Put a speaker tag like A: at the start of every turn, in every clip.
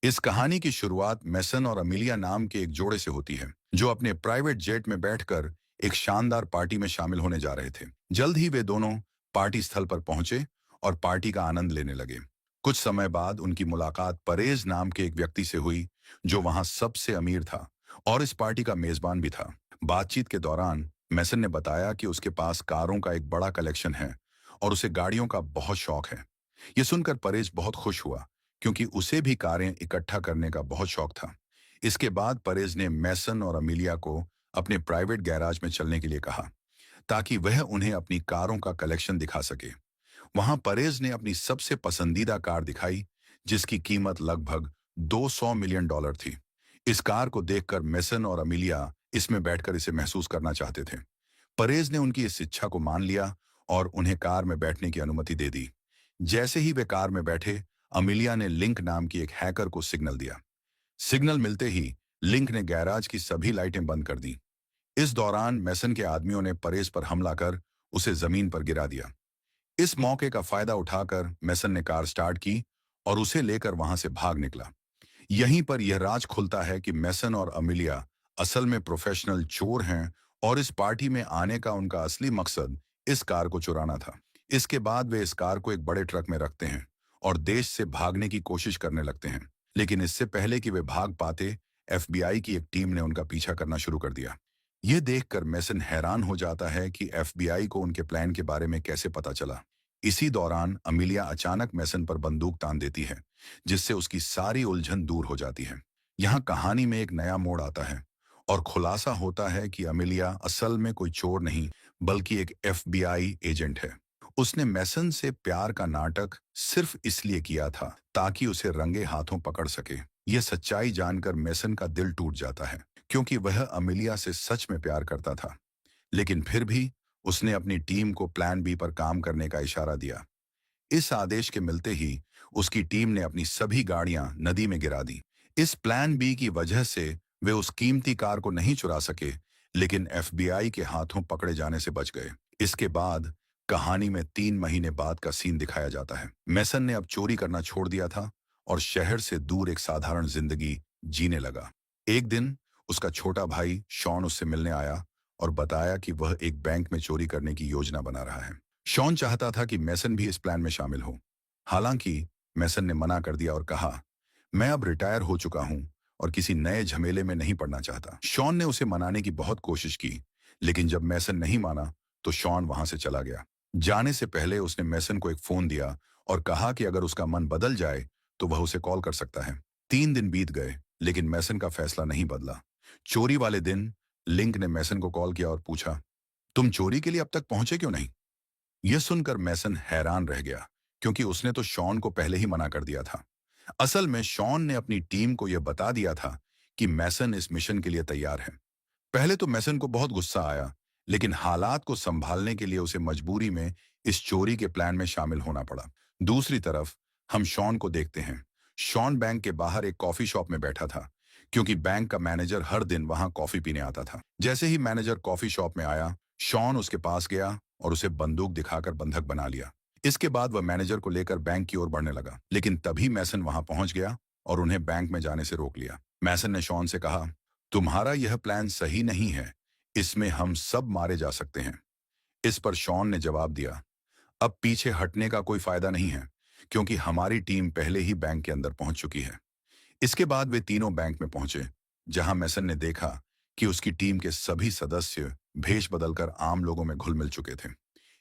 A: इस कहानी की शुरुआत मेसन और अमीलिया नाम के एक जोड़े से होती है, जो अपने प्राइवेट जेट में बैठकर एक शानदार पार्टी में शामिल होने जा रहे थे। जल्द ही वे दोनों पार्टी स्थल पर पहुंचे और पार्टी का आनंद लेने लगे। कुछ समय बाद उनकी मुलाकात परेज नाम के एक व्यक्ति से हुई, जो वहां सबसे अमीर था और इस पार्टी का मेजबान भी था। बातचीत के दौरान मेसन ने बताया कि उसके पास कारों का एक बड़ा कलेक्शन है और उसे गाड़ियों का बहुत शौक है। ये सुनकर परेज बहुत खुश हुआ, क्योंकि उसे भी कारें इकट्ठा करने का बहुत शौक था। इसके बाद परेज ने मैसन और अमीलिया को अपने प्राइवेट गैराज में चलने के लिए कहा, ताकि वह उन्हें अपनी कारों का कलेक्शन दिखा सके। वहां परेज ने अपनी सबसे पसंदीदा कार दिखाई, जिसकी कीमत लगभग $200 मिलियन थी। इस कार को देखकर मैसन और अमीलिया इसमें बैठकर इसे महसूस करना चाहते थे। परेज ने उनकी इस इच्छा को मान लिया और उन्हें कार में बैठने की अनुमति दे दी। जैसे ही वे कार में बैठे, अमीलिया ने लिंक नाम की एक हैकर को सिग्नल दिया। सिग्नल मिलते ही लिंक ने गैराज की सभी लाइटें बंद कर दी। इस दौरान मैसन के आदमियों ने परेज पर हमला कर उसे जमीन पर गिरा दिया। इस मौके का फायदा उठाकर मैसन ने कार स्टार्ट की और उसे लेकर वहां से भाग निकला। यहीं पर यह राज खुलता है कि मैसन और अमीलिया असल में प्रोफेशनल चोर हैं और इस पार्टी में आने का उनका असली मकसद इस कार को चुराना था। इसके बाद वे इस कार को एक बड़े ट्रक में रखते हैं और देश से भागने की कोशिश करने लगते हैं। लेकिन इससे पहले कि वे भाग पाते, एफबीआई की एक टीम ने उनका पीछा करना शुरू कर दिया। यह देखकर मैसन हैरान हो जाता है कि एफबीआई को उनके प्लान के बारे में कैसे पता चला। इसी दौरान अमीलिया अचानक मैसन पर बंदूक तान देती है, जिससे उसकी सारी उलझन दूर हो जाती है। यहाँ कहानी में एक नया मोड़ आता है और खुलासा होता है कि अमीलिया असल में कोई चोर नहीं, बल्कि एक एफबीआई एजेंट है। उसने मैसन से प्यार का नाटक सिर्फ इसलिए किया था ताकि उसे रंगे हाथों पकड़ सके। यह सच्चाई जानकर मैसन का दिल टूट जाता है, क्योंकि वह अमीलिया से सच में प्यार करता था। लेकिन फिर भी उसने अपनी टीम को प्लान बी पर काम करने का इशारा दिया। इस आदेश के मिलते ही उसकी टीम ने अपनी सभी गाड़ियां नदी में गिरा दी। इस प्लान बी की वजह से वे उस कीमती कार को नहीं चुरा सके, लेकिन एफबीआई के हाथों पकड़े जाने से बच गए। इसके बाद कहानी में 3 महीने बाद का सीन दिखाया जाता है। मैसन ने अब चोरी करना छोड़ दिया था और शहर से दूर एक साधारण जिंदगी जीने लगा। एक दिन उसका छोटा भाई शॉन उससे मिलने आया और बताया कि वह एक बैंक में चोरी करने की योजना बना रहा है। शॉन चाहता था कि मैसन भी इस प्लान में शामिल हो। हालांकि मैसन ने मना कर दिया और कहा, मैं अब रिटायर हो चुका हूं और किसी नए झमेले में नहीं पड़ना चाहता। शॉन ने उसे मनाने की बहुत कोशिश की, लेकिन जब मैसन नहीं माना तो शॉन वहां से चला गया। जाने से पहले उसने मैसन को एक फोन दिया और कहा कि अगर उसका मन बदल जाए तो वह उसे कॉल कर सकता है। 3 दिन बीत गए, लेकिन मैसन का फैसला नहीं बदला। चोरी वाले दिन लिंक ने मैसन को कॉल किया और पूछा, तुम चोरी के लिए अब तक पहुंचे क्यों नहीं? यह सुनकर मैसन हैरान रह गया, क्योंकि उसने तो शॉन को पहले ही मना कर दिया था। असल में शॉन ने अपनी टीम को यह बता दिया था कि मैसन इस मिशन के लिए तैयार है। पहले तो मैसन को बहुत गुस्सा आया, लेकिन हालात को संभालने के लिए उसे मजबूरी में इस चोरी के प्लान में शामिल होना पड़ा। दूसरी तरफ हम शॉन को देखते हैं। शॉन बैंक के बाहर एक कॉफी शॉप में बैठा था, क्योंकि बैंक का मैनेजर हर दिन वहां कॉफी पीने आता था। जैसे ही मैनेजर कॉफी शॉप में आया, शॉन उसके पास गया और उसे बंदूक दिखाकर बंधक बना लिया। इसके बाद वह मैनेजर को लेकर बैंक की ओर बढ़ने लगा, लेकिन तभी मैसन वहां पहुंच गया और उन्हें बैंक में जाने से रोक लिया। मैसन ने शॉन से कहा, तुम्हारा यह प्लान सही नहीं है, इसमें हम सब मारे जा सकते हैं। इस पर शॉन ने जवाब दिया, अब पीछे हटने का कोई फायदा नहीं है, क्योंकि हमारी टीम पहले ही बैंक के अंदर पहुंच चुकी है। इसके बाद वे तीनों बैंक में पहुंचे, जहां मैसन ने देखा कि उसकी टीम के सभी सदस्य भेष बदलकर आम लोगों में घुल मिल चुके थे।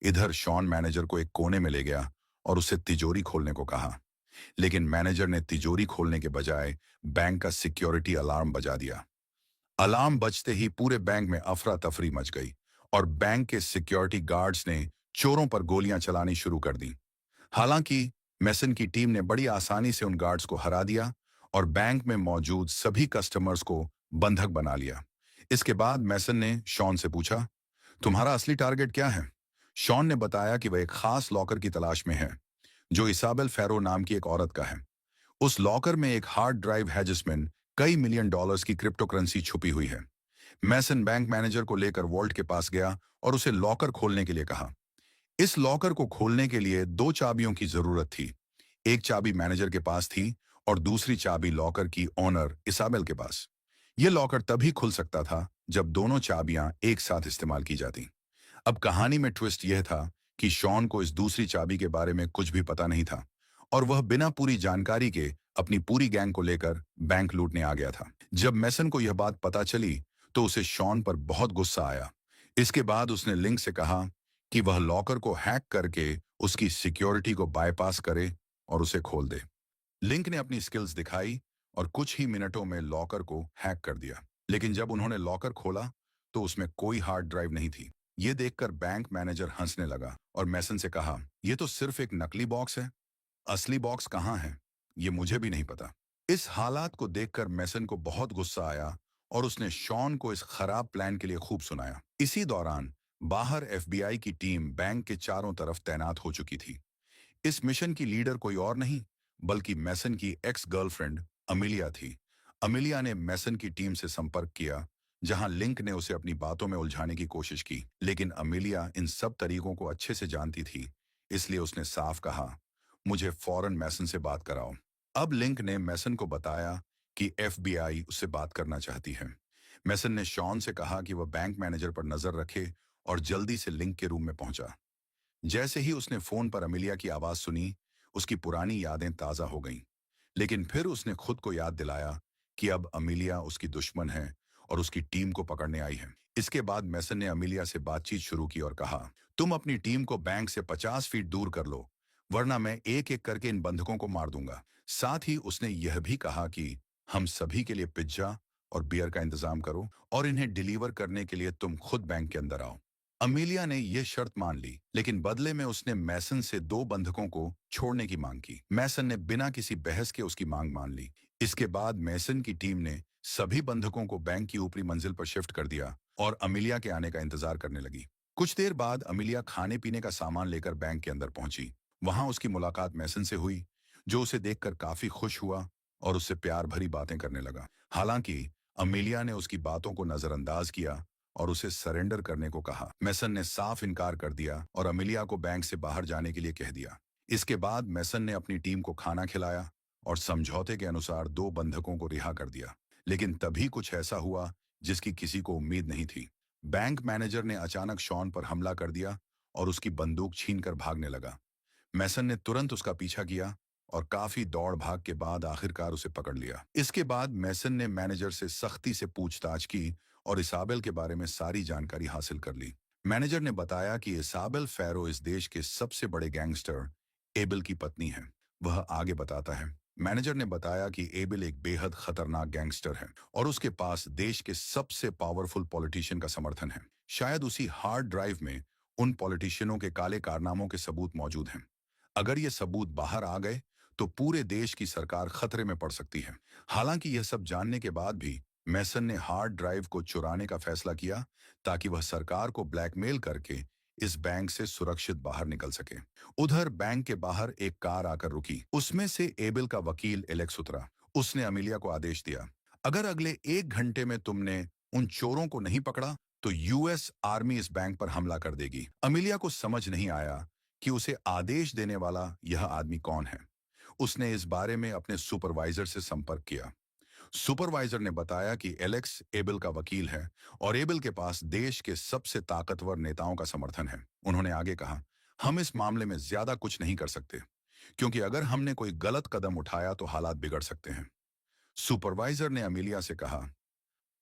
A: इधर शॉन मैनेजर को एक कोने में ले गया और उससे तिजोरी खोलने को कहा, लेकिन मैनेजर ने तिजोरी खोलने के बजाय बैंक का सिक्योरिटी अलार्म बजा दिया। अलार्म बजते ही पूरे बैंक में अफरा तफरी मच गई और बैंक के सिक्योरिटी गार्ड्स ने चोरों पर गोलियां चलानी शुरू कर दी। हालांकि मैसन की टीम ने बड़ी आसानी से उन गार्ड्स को हरा दिया और बैंक में मौजूद सभी कस्टमर्स को बंधक बना लिया। इसके बाद मैसन ने शॉन से पूछा, तुम्हारा असली टारगेट क्या है? शॉन ने बताया कि वह एक खास लॉकर की तलाश में है, जो इसाबेल फेरो नाम की एक औरत का है। उस लॉकर में एक हार्ड ड्राइव है, जिसमें कई मिलियन डॉलर्स की क्रिप्टो करेंसी छुपी हुई है। मैसन बैंक मैनेजर को लेकर वॉल्ट के पास गया और उसे लॉकर खोलने के लिए कहा। इस लॉकर को खोलने के लिए 2 चाबियों की जरूरत थी। एक चाबी मैनेजर के पास थी और दूसरी चाबी लॉकर की ओनर इसाबेल के पास। यह लॉकर तभी खुल सकता था जब दोनों चाबियां एक साथ इस्तेमाल की जाती। अब कहानी में ट्विस्ट यह था कि शॉन को इस दूसरी चाबी के बारे में कुछ भी पता नहीं था और वह बिना पूरी जानकारी के अपनी पूरी गैंग को लेकर बैंक लूटने आ गया था। जब मैसन को यह बात पता चली तो उसे शॉन पर बहुत गुस्सा आया। इसके बाद उसने लिंक से कहा कि वह लॉकर को हैक करके उसकी सिक्योरिटी को बाईपास करे और उसे खोल दे। लिंक ने अपनी स्किल्स दिखाई और कुछ ही मिनटों में लॉकर को हैक कर दिया। लेकिन जब उन्होंने लॉकर खोला तो उसमें कोई हार्ड ड्राइव नहीं थी। ये देखकर बैंक मैनेजर हंसने लगा और मैसन से कहा, यह तो सिर्फ एक नकली बॉक्स है, असली बॉक्स कहाँ है ये मुझे भी नहीं पता। इस हालात को देखकर मैसन को बहुत गुस्सा आया और उसने शॉन को इस खराब प्लान के लिए खूब सुनाया। इसी दौरान बाहर एफबीआई की टीम बैंक के चारों तरफ तैनात हो चुकी थी। इस मिशन की लीडर कोई और नहीं बल्कि मैसन की एक्स गर्लफ्रेंड अमिलिया थी। अमिलिया ने मैसन की टीम से संपर्क किया जहां लिंक ने उसे अपनी बातों में उलझाने की कोशिश की, लेकिन अमिलिया इन सब तरीकों को अच्छे से जानती थी, इसलिए उसने साफ कहा, मुझे फौरन मैसन से बात कराओ। अब लिंक ने मैसन को बताया कि एफबीआई उससे बात करना चाहती है। मैसन ने शॉन से कहा कि वह बैंक मैनेजर पर नजर रखे और जल्दी से लिंक के रूम में पहुंचा। जैसे ही उसने फोन पर अमिलिया की आवाज सुनी, उसकी पुरानी यादें ताजा हो गईं। लेकिन फिर उसने खुद को याद दिलाया कि अब अमिलिया उसकी दुश्मन है और उसकी टीम को पकड़ने आई है। इसके बाद मैसन ने अमिलिया से बातचीत शुरू की और कहा, तुम अपनी टीम को बैंक से 50 फीट दूर कर लो, वरना मैं एक एक करके इन बंधकों को मार दूंगा। साथ ही उसने यह भी कहा कि हम सभी के लिए पिज्जा और बियर का इंतजाम करो और इन्हें डिलीवर करने के लिए तुम खुद बैंक के अंदर आओ। अमीलिया ने यह शर्त मान ली, लेकिन बदले में उसने मैसन से 2 बंधकों को छोड़ने की मांग की। मैसन ने बिना किसी बहस के उसकी मांग मान ली। इसके बाद मैसन की टीम ने सभी बंधकों को बैंक की ऊपरी मंजिल पर शिफ्ट कर दिया और अमीलिया के आने का इंतजार करने लगी। कुछ देर बाद अमीलिया खाने पीने का सामान लेकर बैंक के अंदर पहुंची। वहां उसकी मुलाकात मैसन से हुई, जो उसे देखकर काफी खुश हुआ और उससे प्यार भरी बातें करने लगा। हालांकि अमीलिया ने उसकी बातों को नजरअंदाज किया और उसे सरेंडर करने को कहा। मैसन ने साफ इनकार कर दिया और अमिलिया को बैंक से बाहर जाने के लिए कह दिया। इसके बाद मैसन ने अपनी टीम को खाना खिलाया और समझौते के अनुसार 2 बंधकों को रिहा कर दिया। लेकिन तभी कुछ ऐसा हुआ जिसकी किसी को उम्मीद नहीं थी। बैंक मैनेजर ने अचानक शॉन पर हमला कर दिया और उसकी बंदूक छीनकर भागने लगा। मैसन ने तुरंत उसका पीछा किया और काफी दौड़ भाग के बाद आखिरकार उसे पकड़ लिया। इसके बाद मैसन ने मैनेजर से सख्ती से पूछताछ की और इसाबेल के बारे में सारी जानकारी हासिल कर ली। मैनेजर ने बताया कि इसाबेल फैरो इस देश के सबसे बड़े गैंगस्टर एबिल की पत्नी है। वह आगे बताता है, मैनेजर ने बताया कि एबिल एक बेहद खतरनाक गैंगस्टर है और उसके पास देश के सबसे पावरफुल पॉलिटिशियन का समर्थन है। शायद उसी हार्ड ड्राइव में उन पॉलिटिशियनों के काले कारनामों के सबूत मौजूद हैं। अगर ये सबूत बाहर आ गए तो पूरे देश की सरकार खतरे में पड़ सकती है। हालांकि यह सब जानने के बाद भी मैसन ने हार्ड ड्राइव को चुराने का फैसला किया ताकि वह सरकार को ब्लैकमेल करके इस बैंक से सुरक्षित बाहर निकल सके। उधर बैंक के बाहर एक कार आकर रुकी। उसमें से एबिल का वकील एलेक्स उतरा। उसने अमिलिया को आदेश दिया, अगर अगले 1 घंटे में तुमने उन चोरों को नहीं पकड़ा तो यूएस आर्मी इस बैंक पर हमला कर देगी। अमिलिया को समझ नहीं आया कि उसे आदेश देने वाला यह आदमी कौन है। उसने इस बारे में अपने सुपरवाइजर से संपर्क किया। सुपरवाइजर ने बताया कि एलेक्स एबिल का वकील है और एबिल के पास देश के सबसे ताकतवर नेताओं का समर्थन है। उन्होंने आगे कहा, हम इस मामले में ज्यादा कुछ नहीं कर सकते क्योंकि अगर हमने कोई गलत कदम उठाया तो हालात बिगड़ सकते हैं। सुपरवाइजर ने अमीलिया से कहा,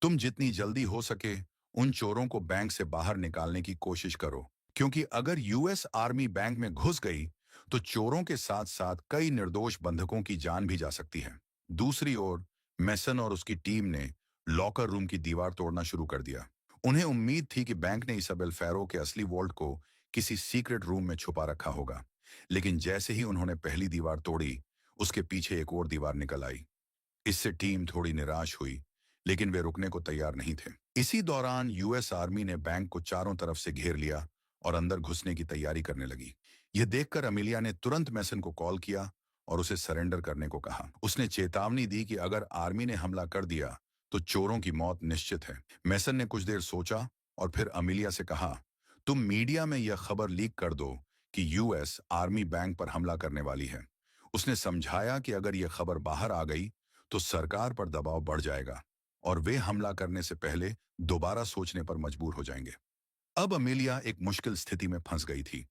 A: तुम जितनी जल्दी हो सके उन चोरों को बैंक से बाहर निकालने की कोशिश करो, क्योंकि अगर यूएस आर्मी बैंक में घुस गई तो चोरों के साथ साथ कई निर्दोष बंधकों की जान भी जा सकती है। दूसरी ओर मैसन और उसकी टीम ने लॉकर रूम की दीवार तोड़ना शुरू कर दिया। उन्हें उम्मीद थी कि बैंक ने इसाबेल फैरो के असली वॉल्ट को किसी सीक्रेट रूम में छुपा रखा होगा, लेकिन जैसे ही उन्होंने पहली दीवार तोड़ी, उसके पीछे एक और दीवार निकल आई। इससे टीम थोड़ी निराश हुई, लेकिन वे रुकने को तैयार नहीं थे। इसी दौरान यूएस आर्मी ने बैंक को चारों तरफ से घेर लिया और अंदर घुसने की तैयारी करने लगी। यह देखकर अमिलिया ने तुरंत मैसन को कॉल किया और उसे सरेंडर करने को कहा। उसने चेतावनी दी कि अगर आर्मी ने हमला कर दिया तो चोरों की मौत निश्चित है। मैसन ने कुछ देर सोचा और फिर अमिलिया से कहा, तुम मीडिया में यह खबर लीक कर दो कि यूएस आर्मी बैंक पर हमला करने वाली है। उसने समझाया कि अगर यह खबर बाहर आ गई तो सरकार पर दबाव बढ़ जाएगा और वे हमला करने से पहले दोबारा सोचने पर मजबूर हो जाएंगे। अब अमेलिया एक मुश्किल स्थिति में फंस गई थी।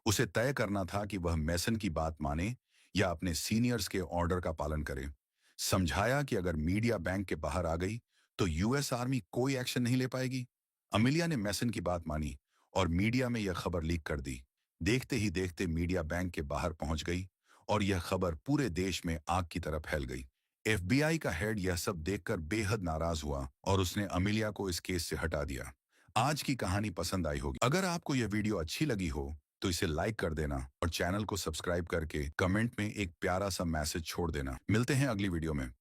A: उसे तय करना था कि वह मैसन की बात माने या अपने सीनियर्स के ऑर्डर का पालन करे। समझाया कि अगर मीडिया बैंक के बाहर आ गई तो यूएस आर्मी कोई एक्शन नहीं ले पाएगी। अमेलिया ने मैसन की बात मानी और मीडिया में यह खबर लीक कर दी। देखते ही देखते मीडिया बैंक के बाहर पहुंच गई और यह खबर पूरे देश में आग की तरह फैल गई। एफबीआई का हेड यह सब देखकर बेहद नाराज हुआ और उसने अमेलिया को इस केस से हटा दिया। आज की कहानी पसंद आई होगी। अगर आपको यह वीडियो अच्छी लगी हो तो इसे लाइक कर देना और चैनल को सब्सक्राइब करके कमेंट में एक प्यारा सा मैसेज छोड़ देना। मिलते हैं अगली वीडियो में।